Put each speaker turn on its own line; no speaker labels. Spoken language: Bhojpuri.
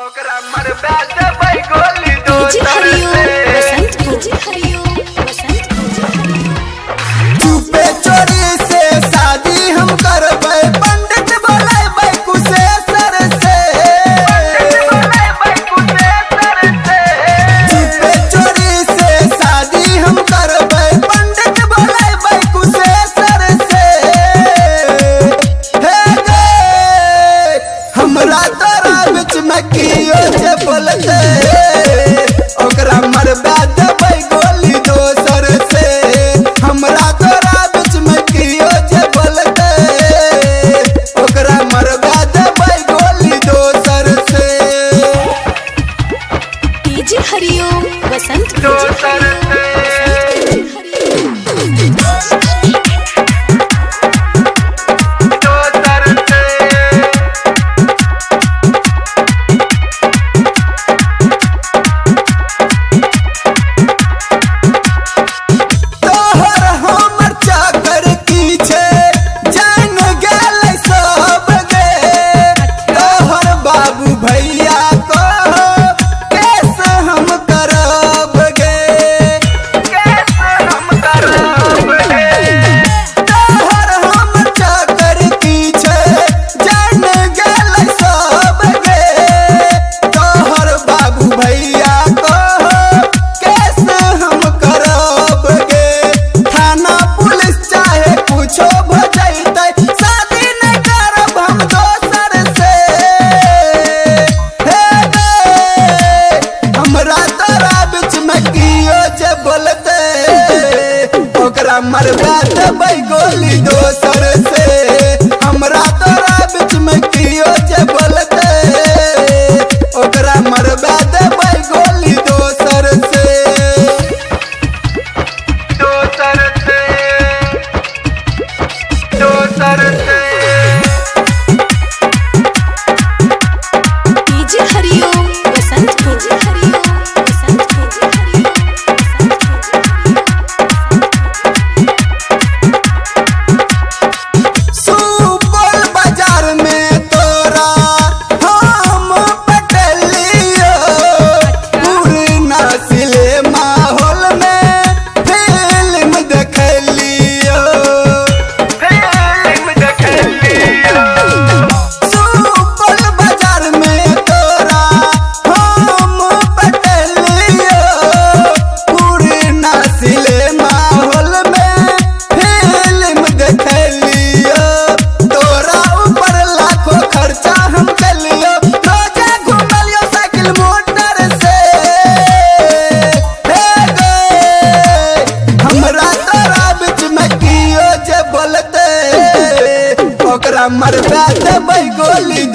ओकरा मरबा देबै गोली दोसर
चुपे चोरी से शादी हम करबै पंडित बोलेबै कुशेश्वर से चुपे चोरी से शादी हम करबै पंडित बोलेबै कुशेश्वर से हे गे हमरा तोरा बीच में कियो जे बोलते ओकरा मरबा देबै गोली दोसर से हमरा तोरा बीच में कियो जे बोलते ओकरा मरबा देबै गोली दोसर से
डीजे हरिओम वसंत
दोसर से
तोहर हमर चाकर की छे जान गेलै सब गे तोहर बाबू भैया को कैसे हम करब गे
हम करब
तोहर हमर चाकर की छे जान गेलै सब गे तोहर बाबू भैया को कैसे हम करब गे थाना पुलिस चाहे कुछो भ जैतै शादी नहीं करब हम दोसर से हे गे हमरा तोरा बीच में कियो जे बोलते ओकरा मरबा देबै गोली दोसर से हमरा तोरा बीच में कियो जे बोलते ओकरा मरबा देबै गोली दोसर से
दोसर से दोसर से
डीजे हरिओम वसंत
सुपौल बाजार में तोरा हम पटलियो पुरना सिनेमा हॉल में फिल्म देखलियो
फिल्म देखलियो
सुपौल बाजार में तोरा हम पटलियो पुरना सिनेमा हॉल में फिल्म देखलियो तोरा ऊपर लाखों खर्चा हम कलियो रोजे घुमलियो साइकिल मोटर से हे गे हमरा तोरा बीच में कियो जे बोलते ओकरा मरबा देबै गोली